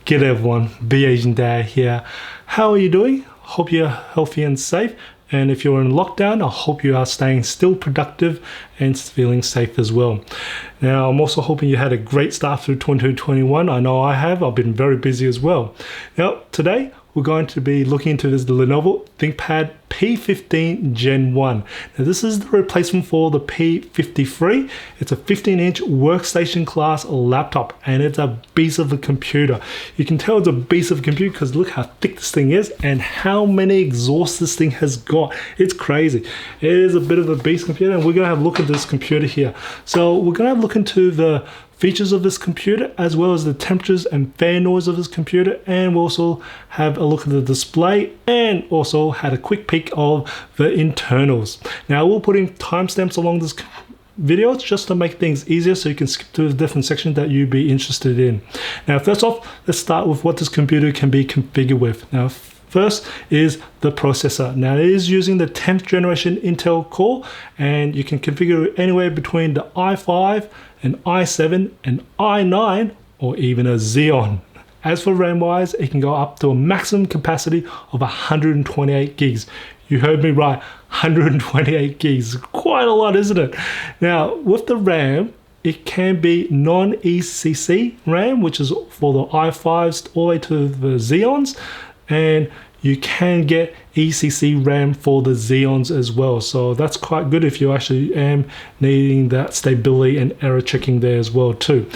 G'day everyone, Be Asian Dad here. How are you doing? Hope you're healthy and safe. And if you're in lockdown, I hope you are staying still productive and feeling safe as well. Now, I'm also hoping you had a great start through 2021. I know I have. I've been very busy as well. Now, today, we're going to be looking into the Lenovo Thinkpad P15 Gen 1. Now this is the replacement for the P53. It's a 15-inch workstation class laptop and it's a beast of a computer. You can tell it's a beast of a computer because look how thick this thing is and how many exhausts this thing has got. It's crazy. It is a bit of a beast computer and we're going to have a look at this computer here. So we're going to have a look into the features of this computer as well as the temperatures and fan noise of this computer, and we'll also have a look at the display and also had a quick peek of the internals. Now we'll put in timestamps along this video just to make things easier so you can skip to the different sections that you'd be interested in. Now first off, let's start with what this computer can be configured with. Now first is the processor. Now it is using the 10th generation Intel core and you can configure it anywhere between the i5, an i7, an i9, or even a Xeon. As for RAM wise, it can go up to a maximum capacity of 128 gigs. You heard me right, 128 gigs. Quite a lot, isn't it? Now with the RAM, it can be non-ECC RAM, which is for the i5s all the way to the Xeons, and you can get ECC RAM for the Xeons as well. So that's quite good if you actually am needing that stability and error checking there as well too.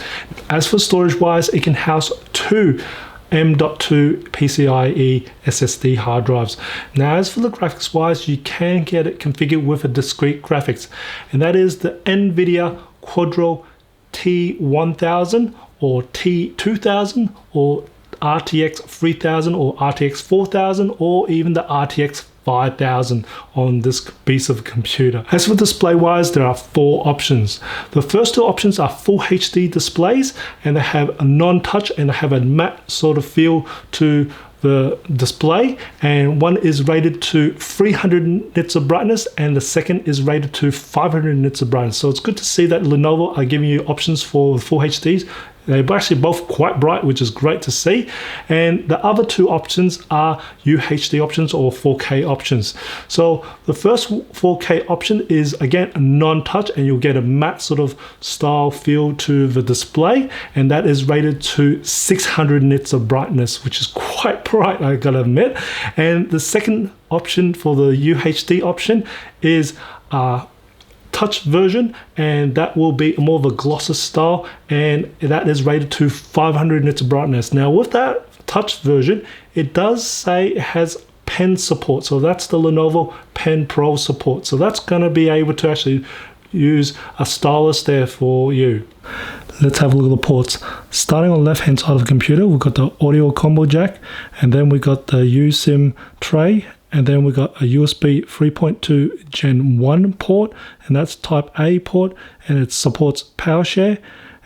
As for storage wise, it can house two M.2 PCIe SSD hard drives. Now as for the graphics wise, you can get it configured with a discrete graphics, and that is the Nvidia Quadro T1000 or T2000 or RTX 3000 or RTX 4000 or even the RTX 5000 on this piece of computer. As for display wise, there are four options. The first two options are full HD displays and they have a non-touch and they have a matte sort of feel to the display, and one is rated to 300 nits of brightness and the second is rated to 500 nits of brightness. So it's good to see that Lenovo are giving you options for full HDs. They're actually both quite bright, which is great to see. And the other two options are UHD options or 4K options. So the first 4K option is again a non-touch and you'll get a matte sort of style feel to the display, and that is rated to 600 nits of brightness, which is quite bright, I gotta admit. And the second option for the UHD option is touch version, and that will be more of a glossy style, and that is rated to 500 nits of brightness. Now with that touch version, it does say it has pen support, so that's the Lenovo Pen Pro support, so that's going to be able to actually use a stylus there for you. Let's have a look at the ports. Starting on the left hand side of the computer, we've got the audio combo jack, and then we got the USIM tray, and then we got a USB 3.2 Gen 1 port, and that's type A port, and it supports PowerShare.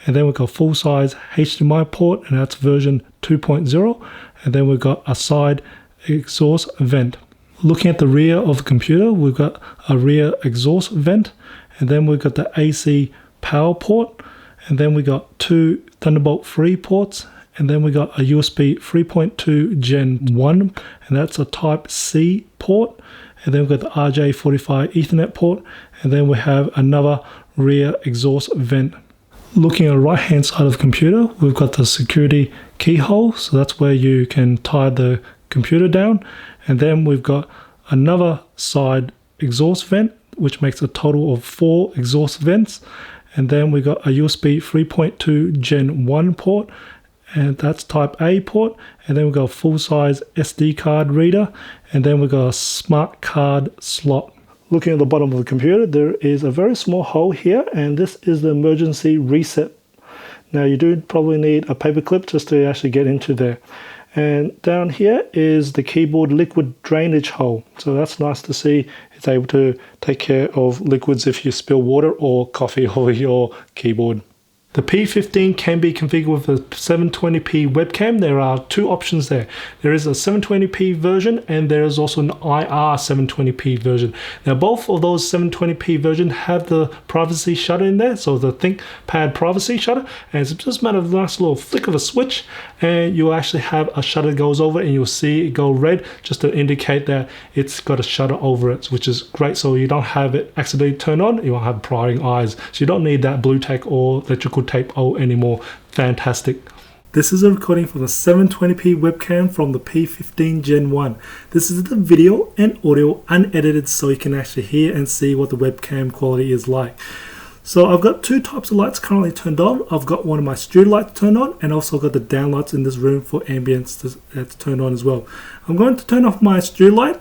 And then we've got full-size HDMI port, and that's version 2.0. And then we've got a side exhaust vent. Looking at the rear of the computer, we've got a rear exhaust vent, and then we've got the AC power port, and then we got two Thunderbolt 3 ports, and then we got a USB 3.2 Gen 1, and that's a type C port. And then we've got the RJ45 Ethernet port, and then we have another rear exhaust vent. Looking at the right hand side of the computer, we've got the security keyhole, so that's where you can tie the computer down. And then we've got another side exhaust vent, which makes a total of 4 exhaust vents. And then we got a USB 3.2 Gen 1 port, and that's type A port, and then we've got a full-size SD card reader, and then we've got a smart card slot. Looking at the bottom of the computer, there is a very small hole here, and this is the emergency reset. Now you do probably need a paper clip just to actually get into there. And down here is the keyboard liquid drainage hole, so that's nice to see. It's able to take care of liquids if you spill water or coffee over your keyboard. The P15 can be configured with a 720p webcam. There are two options there. There is a 720p version and there is also an IR 720p version. Now both of those 720p versions have the privacy shutter in there, so the ThinkPad privacy shutter, and it's just a matter of a nice little flick of a switch and you'll actually have a shutter goes over and you'll see it go red just to indicate that it's got a shutter over it, which is great, so you don't have it accidentally turn on, you won't have prying eyes, so you don't need that blue tack or electrical tape anymore. Fantastic. This is a recording from the 720p webcam from the P15 Gen 1. This is the video and audio unedited so you can actually hear and see what the webcam quality is like. So I've got two types of lights currently turned on. I've got one of my studio lights turned on and also got the down lights in this room for ambience that's turned on as well. I'm going to turn off my studio light.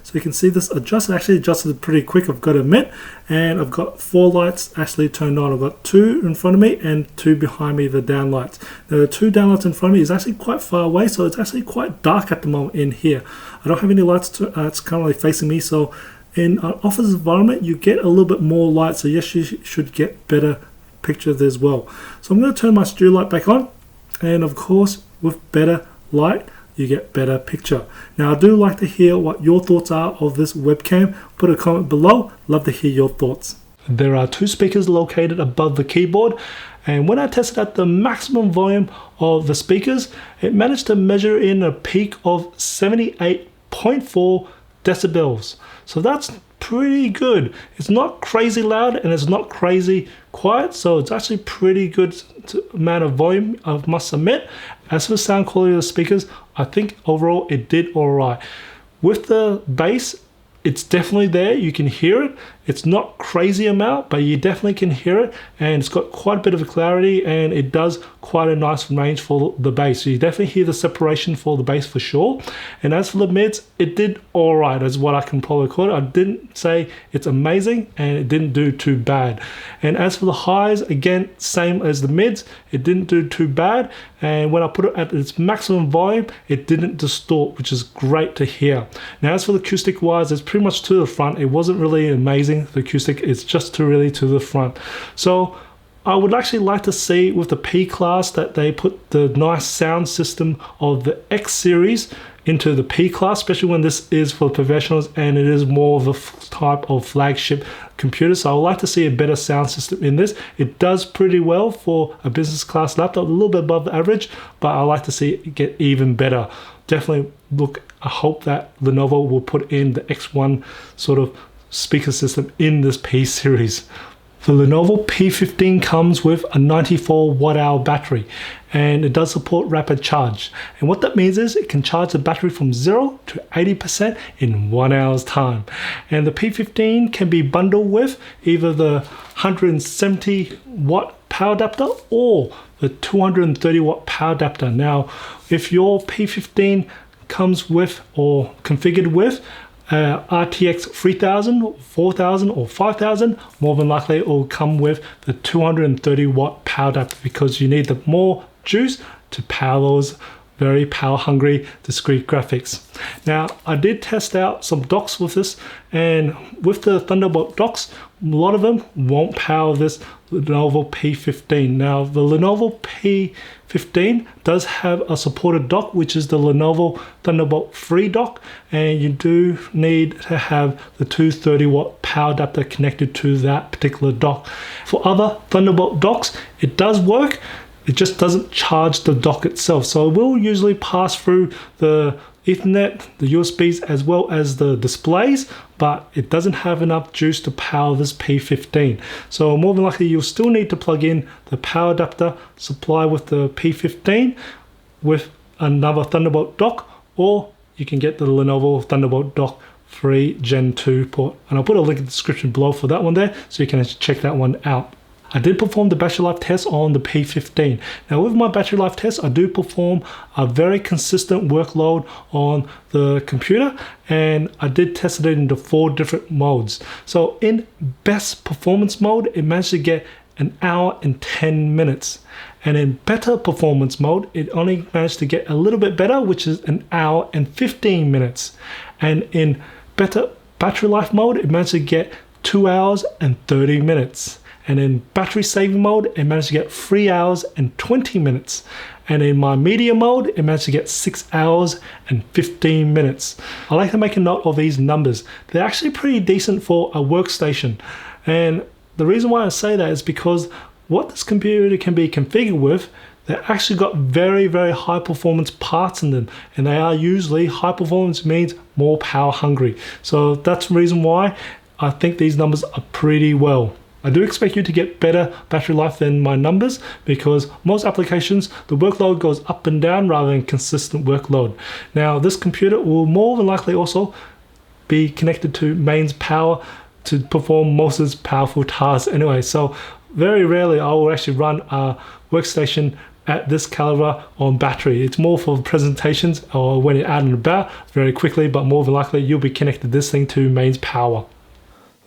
So you can see this actually adjusted pretty quick, I've got to admit, and I've got 4 lights actually turned on. I've got 2 in front of me and 2 behind me, the down lights. Now the 2 down lights in front of me is actually quite far away, so it's actually quite dark at the moment in here. I don't have any lights it's currently facing me, so in an office environment you get a little bit more light, so yes, you should get better pictures as well. So I'm going to turn my studio light back on, and of course with better light you get better picture. Now I do like to hear what your thoughts are of this webcam. Put a comment below, love to hear your thoughts. There are 2 speakers located above the keyboard, and when I tested at the maximum volume of the speakers, it managed to measure in a peak of 78.4 decibels. So that's pretty good. It's not crazy loud and it's not crazy quiet, so it's actually pretty good amount of volume, I must admit. As for the sound quality of the speakers, I think overall it did alright. With the bass, it's definitely there, you can hear it. It's not crazy amount, but you definitely can hear it, and it's got quite a bit of a clarity, and it does quite a nice range for the bass. So you definitely hear the separation for the bass for sure. And as for the mids, it did alright, is what I can probably call it. I didn't say it's amazing, and it didn't do too bad. And as for the highs, again, same as the mids, it didn't do too bad. And when I put it at its maximum volume, it didn't distort, which is great to hear. Now as for the acoustic wise, it's pretty much to the front. It wasn't really amazing. The acoustic is just really to the front. So I would actually like to see with the P class that they put the nice sound system of the X series into the P class, especially when this is for professionals and it is more of a type of flagship computer. So I would like to see a better sound system in this. It does pretty well for a business class laptop, a little bit above average, but I like to see it get even better. Definitely I hope that Lenovo will put in the X1 sort of speaker system in this P series. The Lenovo P15 comes with a 94 watt-hour battery, and it does support rapid charge. And what that means is it can charge the battery from 0 to 80% in 1 hour's time. And the P15 can be bundled with either the 170 watt power adapter or the 230 watt power adapter. Now, if your P15 comes with or configured with RTX 3000, 4000 or 5000, more than likely it will come with the 230 watt power adapter, because you need the more juice to power those very power hungry discrete graphics. Now I did test out some docks with this, and with the Thunderbolt docks, a lot of them won't power this Lenovo P15. Now the Lenovo P15 does have a supported dock, which is the Lenovo Thunderbolt 3 dock, and you do need to have the 230 watt power adapter connected to that particular dock. For other Thunderbolt docks, it does work, it just doesn't charge the dock itself. So it will usually pass through the Ethernet, the USBs, as well as the displays, but it doesn't have enough juice to power this P15. So more than likely you'll still need to plug in the power adapter supply with the P15 with another Thunderbolt dock, or you can get the Lenovo Thunderbolt dock 3 Gen 2 port. And I'll put a link in the description below for that one there, so you can check that one out. I did perform the battery life test on the P15. Now with my battery life test, I do perform a very consistent workload on the computer, and I did test it into 4 different modes. So in best performance mode, it managed to get 1 hour and 10 minutes. And in better performance mode, it only managed to get a little bit better, which is 1 hour and 15 minutes. And in better battery life mode, it managed to get 2 hours and 30 minutes. And in battery saving mode, it managed to get 3 hours and 20 minutes. And in my media mode, it managed to get 6 hours and 15 minutes. I like to make a note of these numbers. They're actually pretty decent for a workstation. And the reason why I say that is because what this computer can be configured with, they've actually got very, very high performance parts in them. And they are usually, high performance means more power hungry. So that's the reason why I think these numbers are pretty well. I do expect you to get better battery life than my numbers, because most applications, the workload goes up and down rather than consistent workload. Now, this computer will more than likely also be connected to mains power to perform most of its powerful tasks anyway. So very rarely I will actually run a workstation at this caliber on battery. It's more for presentations or when you're out and about very quickly, but more than likely you'll be connected this thing to mains power.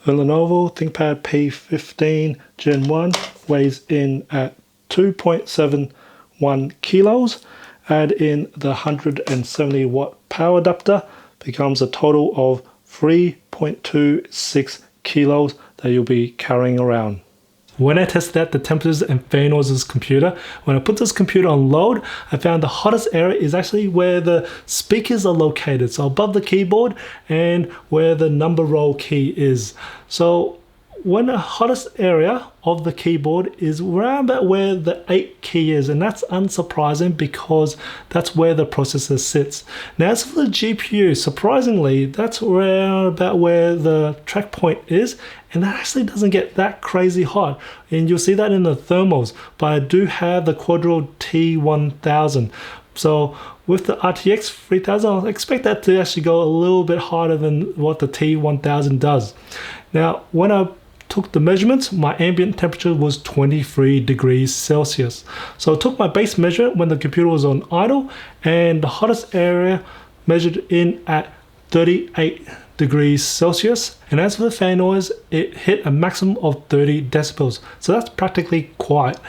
The Lenovo Thinkpad P15 Gen 1 weighs in at 2.71 kilos. Add in the 170 watt power adapter, becomes a total of 3.26 kilos that you'll be carrying around. When I tested out the temperatures and fan noise of this computer, when I put this computer on load, I found the hottest area is actually where the speakers are located. So above the keyboard and where the number roll key is. So when the hottest area of the keyboard is around about where the 8 key is, and that's unsurprising because that's where the processor sits. Now as for the GPU, surprisingly, that's around about where the track point is, and that actually doesn't get that crazy hot. And you'll see that in the thermals, but I do have the Quadro T1000. So with the RTX 3000, I expect that to actually go a little bit harder than what the T1000 does. Now, when I took the measurements, my ambient temperature was 23 degrees Celsius. So I took my base measurement when the computer was on idle, and the hottest area measured in at 38 degrees Celsius. And as for the fan noise, it hit a maximum of 30 decibels. So that's practically quiet.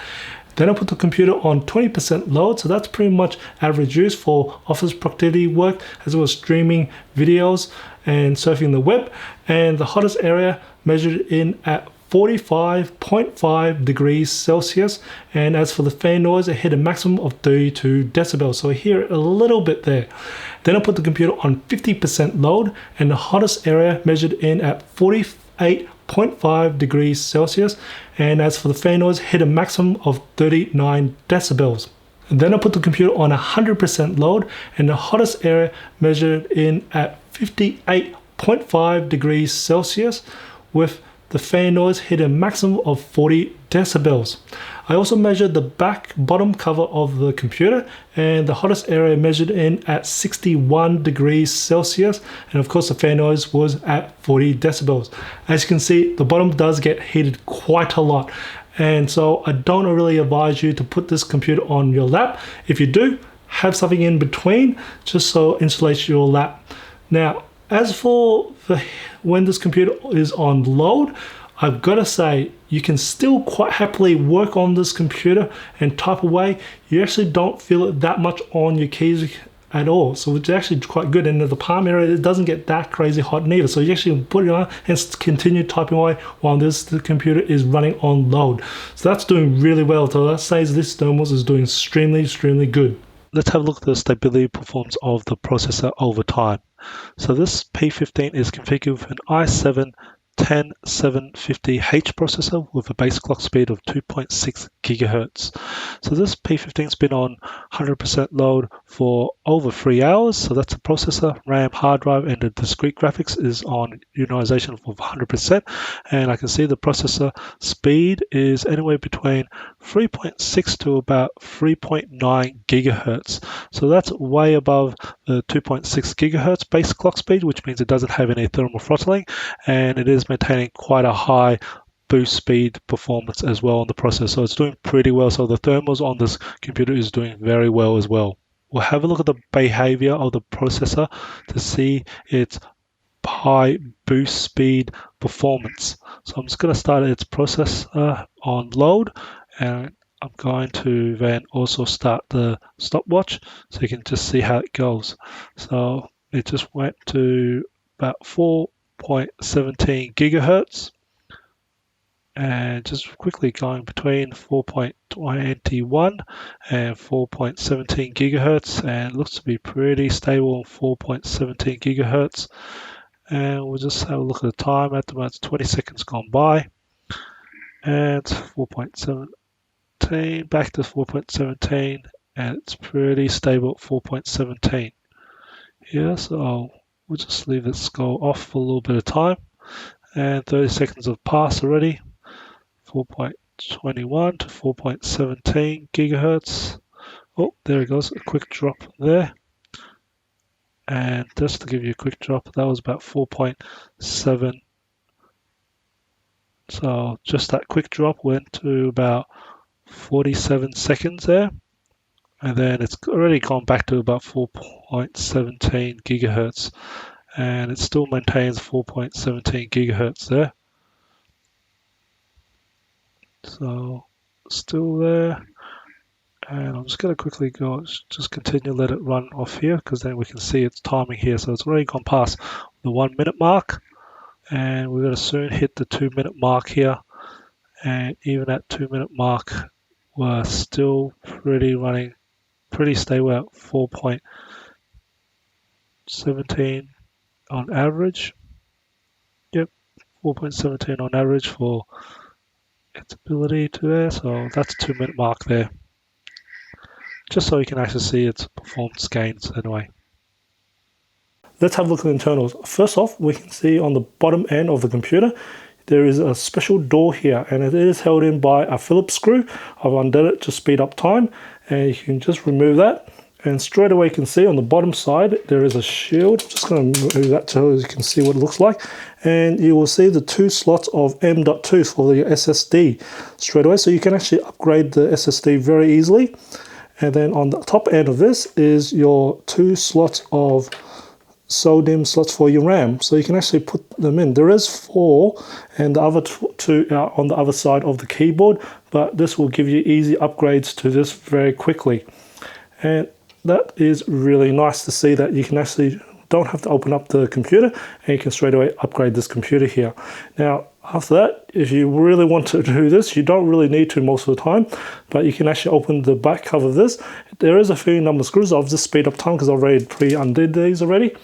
Then I put the computer on 20% load, so that's pretty much average use for office productivity work, as well as streaming videos and surfing the web. And the hottest area measured in at 45.5 degrees Celsius. And as for the fan noise, it hit a maximum of 32 decibels. So I hear it a little bit there. Then I put the computer on 50% load, and the hottest area measured in at 48.5 degrees Celsius. And as for the fan noise, hit a maximum of 39 decibels. And then I put the computer on 100% load, and the hottest area measured in at 58.5 degrees Celsius, with the fan noise hit a maximum of 40 decibels. I also measured the bottom cover of the computer, and the hottest area measured in at 61 degrees Celsius, and of course the fan noise was at 40 decibels. As you can see, the bottom does get heated quite a lot, and so I don't really advise you to put this computer on your lap. If you do, have something in between just so it insulates your lap. Now, as for when this computer is on load, I've got to say, you can still quite happily work on this computer and type away. You actually don't feel it that much on your keys at all. So it's actually quite good. And in the palm area, it doesn't get that crazy hot neither. So you actually put it on and continue typing away while the computer is running on load. So that's doing really well. So that says this thermals is doing extremely good. Let's have a look at the stability performance of the processor over time. So this P15 is configured with an i7-10750H processor with a base clock speed of 2.6 gigahertz. So this P15 has been on 100% load for over 3 hours. So that's the processor, RAM, hard drive, and the discrete graphics is on utilization of 100%. And I can see the processor speed is anywhere between 3.6 to about 3.9 gigahertz. So that's way above the 2.6 gigahertz base clock speed, which means it doesn't have any thermal throttling, and it is maintaining quite a high boost speed performance as well on the processor. So it's doing pretty well. So the thermals on this computer is doing very well as well. We'll have a look at the behavior of the processor to see its high boost speed performance. So I'm just going to start its processor on load, and I'm going to then also start the stopwatch so you can just see how it goes. So it just went to about 4.17 gigahertz. and just quickly going between 4.21 and 4.17 gigahertz, and it looks to be pretty stable on 4.17 gigahertz. And we'll just have a look at the time. At the moment, it's 20 seconds gone by, and 4.17 back to 4.17, and it's pretty stable at 4.17 here. So we'll just leave this go off for a little bit of time, and 30 seconds have passed already. 4.21 to 4.17 gigahertz. Oh, there it goes, a quick drop there. And just to give you a quick drop, that was about 4.7. So just that quick drop went to about 47 seconds there. And then it's already gone back to about 4.17 gigahertz. And it still maintains 4.17 gigahertz there. So still there. And I'm just going to quickly go, just continue, let it run off here, because then we can see its timing here. So it's already gone past the 1 minute mark, and we're going to soon hit the 2 minute mark here. And even at 2 minute mark, we're still running pretty stable at 4.17 on average. Yep, 4.17 on average for its ability to there. So that's 2 minute mark there, just so you can actually see its performance gains anyway. Let's have a look at the internals. First off, we can see on the bottom end of the computer, there is a special door here, and it is held in by a Phillips screw. I've undone it to speed up time, and you can just remove that. And straight away you can see on the bottom side, there is a shield. I'm just going to move that so you can see what it looks like. And you will see the 2 slots of M.2 for your SSD straight away. So you can actually upgrade the SSD very easily. And then on the top end of this is your 2 slots of SODIMM slots for your RAM. So you can actually put them in. There is 4, and the other 2 are on the other side of the keyboard, but this will give you easy upgrades to this very quickly. And that is really nice to see that you can actually don't have to open up the computer, and you can straight away upgrade this computer here. Now, after that, if you really want to do this, you don't really need to most of the time, but you can actually open the back cover of this. There is a few number of screws. I'll just speed up time because I've already pre-undid these already.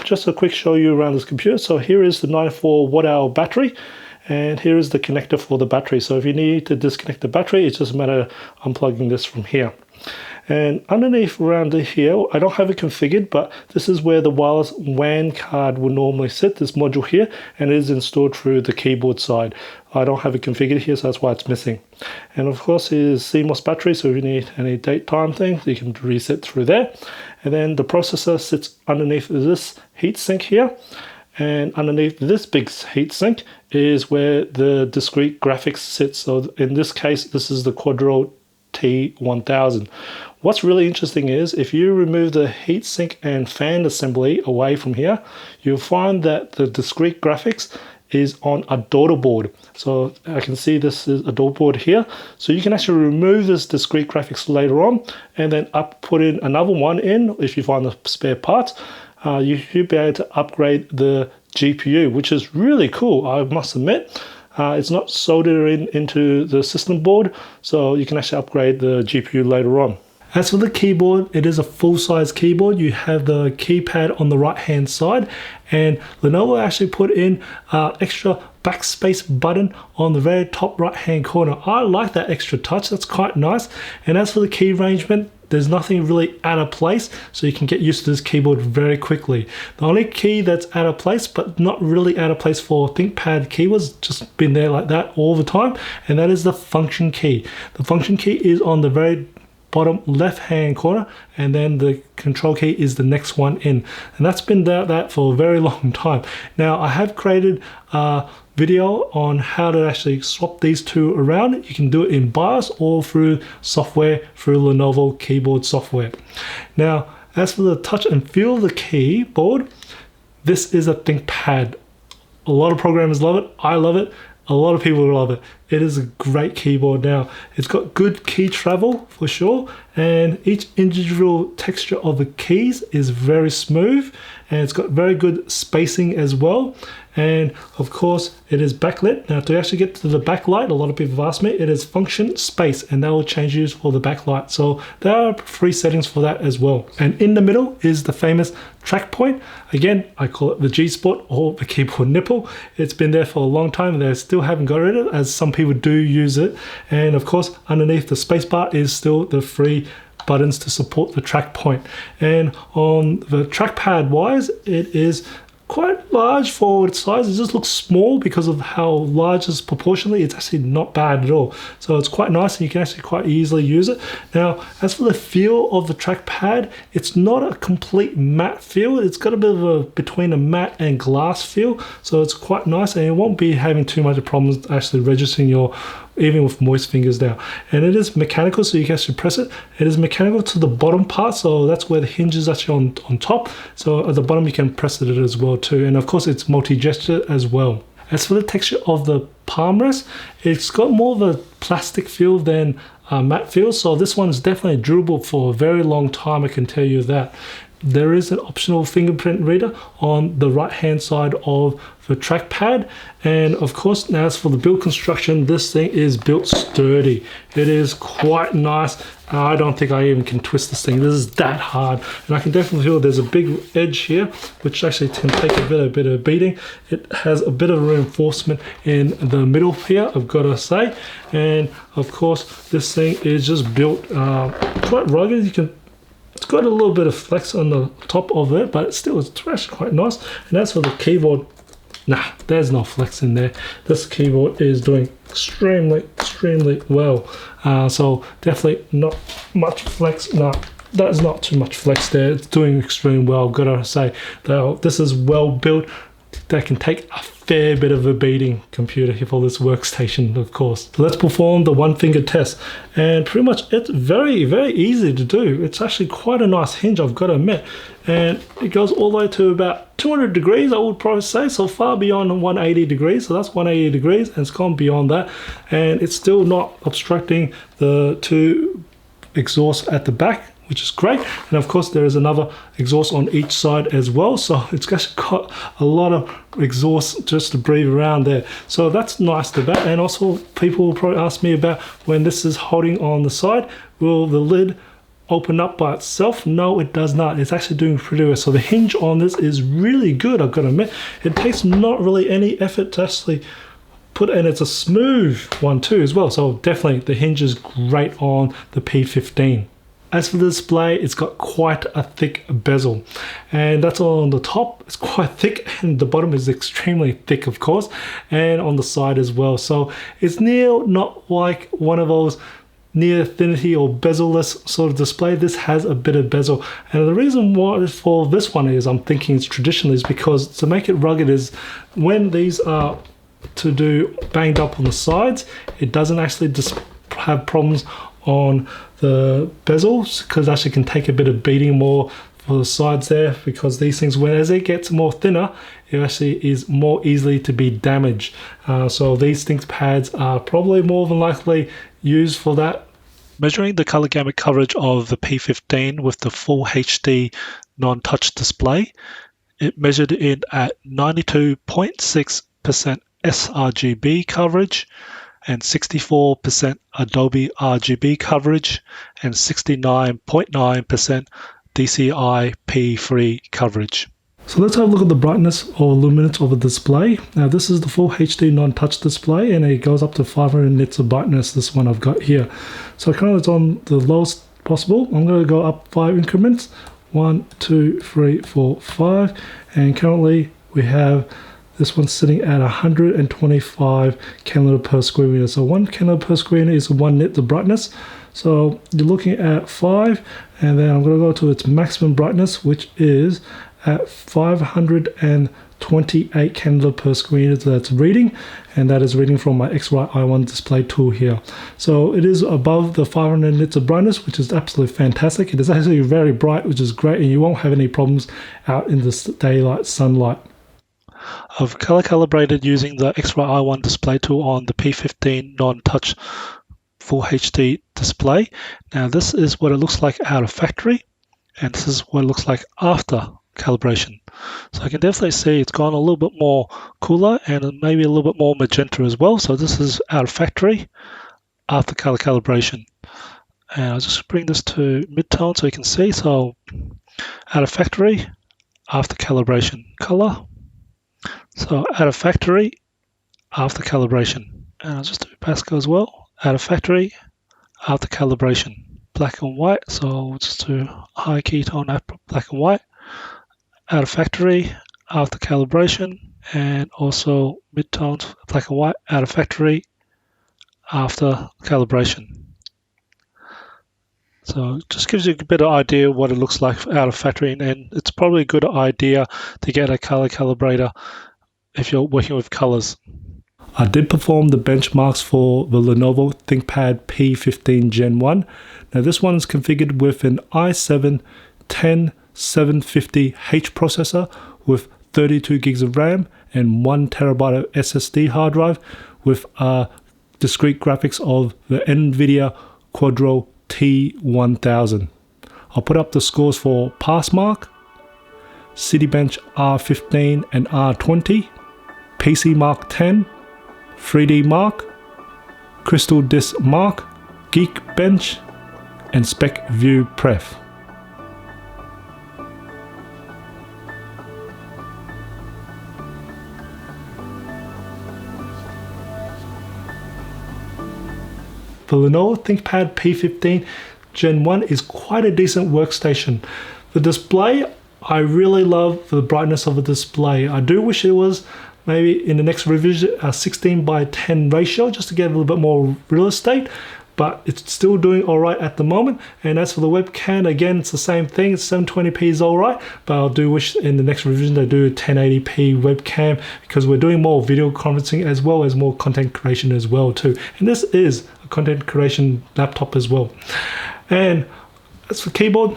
Just a quick show you around this computer. So here is the 94 watt hour battery, and here is the connector for the battery. So if you need to disconnect the battery, it's just a matter of unplugging this from here. And underneath around here, I don't have it configured, but this is where the wireless WAN card will normally sit, this module here, and it is installed through the keyboard side. I don't have it configured here, so that's why it's missing. And of course, it is CMOS battery, so if you need any date time things, you can reset through there. And then the processor sits underneath this heatsink here. And underneath this big heatsink is where the discrete graphics sits. So in this case, this is the Quadro T1000. What's really interesting is if you remove the heatsink and fan assembly away from here, you'll find that the discrete graphics is on a daughter board. So I can see this is a daughter board here. So you can actually remove this discrete graphics later on and then put in another one in if you find the spare parts. You should be able to upgrade the GPU, which is really cool, I must admit. It's not soldered into the system board, so you can actually upgrade the GPU later on. As for the keyboard, it is a full-size keyboard. You have the keypad on the right-hand side, and Lenovo actually put in extra backspace button on the very top right-hand corner. I like that extra touch, that's quite nice. And as for the key arrangement, there's nothing really out of place, so you can get used to this keyboard very quickly. The only key that's out of place, but not really out of place for ThinkPad keyboards, just been there like that all the time, and that is the function key. The function key is on the very bottom left hand corner, and then the control key is the next one in, and that's been that for a very long time. Now I have created a video on how to actually swap these two around. You can do it in BIOS or through software, through Lenovo keyboard software. Now as for the touch and feel of the keyboard, this is a ThinkPad. A lot of programmers love it, I love it, a lot of people love it. it is a great keyboard now. It's got good key travel for sure, and each individual texture of the keys is very smooth, and it's got very good spacing as well. And of course it is backlit. Now to actually get to the backlight, a lot of people have asked me, it is function space, and that will change use for the backlight. So there are free settings for that as well. And in the middle is the famous track point. Again, I call it the G spot or the keyboard nipple. It's been there for a long time and they still haven't got rid of it, as some people do use it. And of course underneath the space bar is still the free buttons to support the track point. And on the trackpad wise, it is quite large for its size. It just looks small because of how large it is proportionally. It's actually not bad at all. So it's quite nice and you can actually quite easily use it. Now, as for the feel of the trackpad, it's not a complete matte feel. It's got a bit of a between a matte and glass feel. So it's quite nice and it won't be having too much problems actually registering your, even with moist fingers now. And it is mechanical, so you can actually press it. It is mechanical to the bottom part, so that's where the hinge is actually on top. So at the bottom you can press it as well too. And of course it's multi-gesture as well. As for the texture of the palm rest, it's got more of a plastic feel than matte feel. So this one is definitely durable for a very long time, I can tell you that. There is an optional fingerprint reader on the right hand side of the trackpad, and of course now as for the build construction, this thing is built sturdy. It is quite nice. I don't think I even can twist this thing. This is that hard, and I can definitely feel there's a big edge here which actually can take a bit of beating. It has a bit of reinforcement in the middle here, I've got to say. And of course this thing is just built quite rugged. It's got a little bit of flex on the top of it, but still it's actually quite nice. And as for the keyboard, nah, there's no flex in there. This keyboard is doing extremely well. So definitely not much flex. No, that's not too much flex there. It's doing extremely well, gotta say. Though this is well built, that can take a fair bit of a beating computer here for this workstation, of course. So let's perform the one finger test, and pretty much it's very easy to do. It's actually quite a nice hinge, I've got to admit, and it goes all the way to about 200 degrees, I would probably say, so far beyond 180 degrees. So that's 180 degrees, and it's gone beyond that, and it's still not obstructing the two exhausts at the back, which is great. And of course there is another exhaust on each side as well, so it's actually got a lot of exhaust just to breathe around there. So that's nice to that. And also people will probably ask me about, when this is holding on the side, will the lid open up by itself? No, it does not. It's actually doing pretty well. So the hinge on this is really good, I've got to admit. It takes not really any effort to actually put, and it's a smooth one too as well. So definitely the hinge is great on the P15. As for the display, it's got quite a thick bezel, and that's all on the top. It's quite thick, and the bottom is extremely thick, of course, and on the side as well. So it's not like one of those near thinity or bezel-less sort of display. This has a bit of bezel, and the reason why for this one is, I'm thinking it's traditional, is because to make it rugged is when these are to do banged up on the sides, it doesn't actually just have problems on the bezels, because actually can take a bit of beating more for the sides there, because these things, when as it gets more thinner, it actually is more easily to be damaged. So these ThinkPads are probably more than likely used for that. Measuring the color gamut coverage of the P15 with the full HD non-touch display, it measured in at 92.6% sRGB coverage, and 64% Adobe RGB coverage, and 69.9% DCI P3 coverage. So let's have a look at the brightness or luminance of the display. Now this is the full HD non-touch display, and it goes up to 500 nits of brightness, this one I've got here. So currently it's on the lowest possible. I'm going to go up 5 increments, 1, 2, 3, 4, 5, and currently we have this one's sitting at 125 candela per square meter. So 1 candela per square meter is 1 nit of brightness. So you're looking at 5, and then I'm going to go to its maximum brightness, which is at 528 candela per square meter. So that's reading, and that is reading from my XY i1 display tool here. So it is above the 500 nits of brightness, which is absolutely fantastic. It is actually very bright, which is great, and you won't have any problems out in the daylight sunlight. I've color calibrated using the X-Ray i1 display tool on the P15 non-touch Full HD display. Now this is what it looks like out of factory, and this is what it looks like after calibration. So I can definitely see it's gone a little bit more cooler and maybe a little bit more magenta as well. So this is out of factory after color calibration. And I'll just bring this to mid-tone so you can see. So out of factory after calibration color. So out of factory after calibration. And I'll just do Pascal as well. Out of factory after calibration. Black and white. So we'll just do high ketone black and white. Out of factory after calibration, and also mid-tones black and white out of factory after calibration. So it just gives you a better idea what it looks like out of factory, and it's probably a good idea to get a color calibrator if you're working with colors. I did perform the benchmarks for the Lenovo Thinkpad P15 Gen 1. Now this one is configured with an i7-10750H processor with 32 gigs of RAM and 1 terabyte of SSD hard drive with discrete graphics of the Nvidia Quadro T1000. I'll put up the scores for Passmark, Citybench R15 and R20, PC Mark 10, 3D Mark, Crystal Disk Mark, Geekbench, and Spec View Pref. The Lenovo Thinkpad P15 Gen 1 is quite a decent workstation. The display, I really love the brightness of the display. I do wish it was maybe in the next revision a 16:10 ratio just to get a little bit more real estate, but it's still doing all right at the moment. And as for the webcam, again, it's the same thing. It's 720p is all right, but I do wish in the next revision they do a 1080p webcam because we're doing more video conferencing as well as more content creation as well too. And this is a content creation laptop as well. And as for keyboard,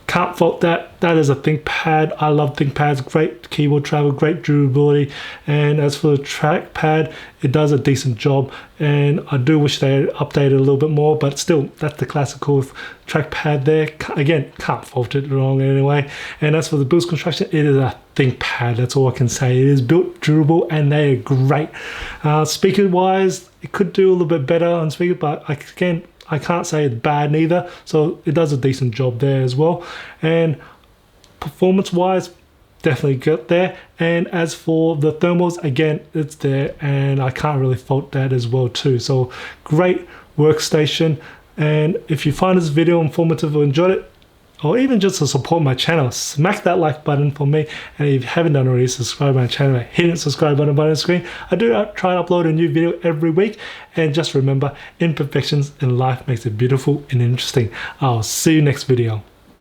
can't fault that. That is a ThinkPad. I love ThinkPads. Great keyboard travel, great durability. And as for the trackpad, it does a decent job. And I do wish they had updated a little bit more, but still, that's the classical trackpad there. Again, can't fault it wrong anyway. And as for the build construction, it is a ThinkPad. That's all I can say. It is built durable and they are great. Speaker-wise, it could do a little bit better on speaker, but again, I can't say it's bad neither, so it does a decent job there as well. And performance-wise, definitely good there. And as for the thermals, again, it's there, and I can't really fault that as well too. So great workstation. And if you find this video informative or enjoyed it, or even just to support my channel, smack that like button for me. And if you haven't done already, subscribe to my channel, hit the subscribe button on the screen. I do try to upload a new video every week. And just remember, imperfections in life makes it beautiful and interesting. I'll see you next video.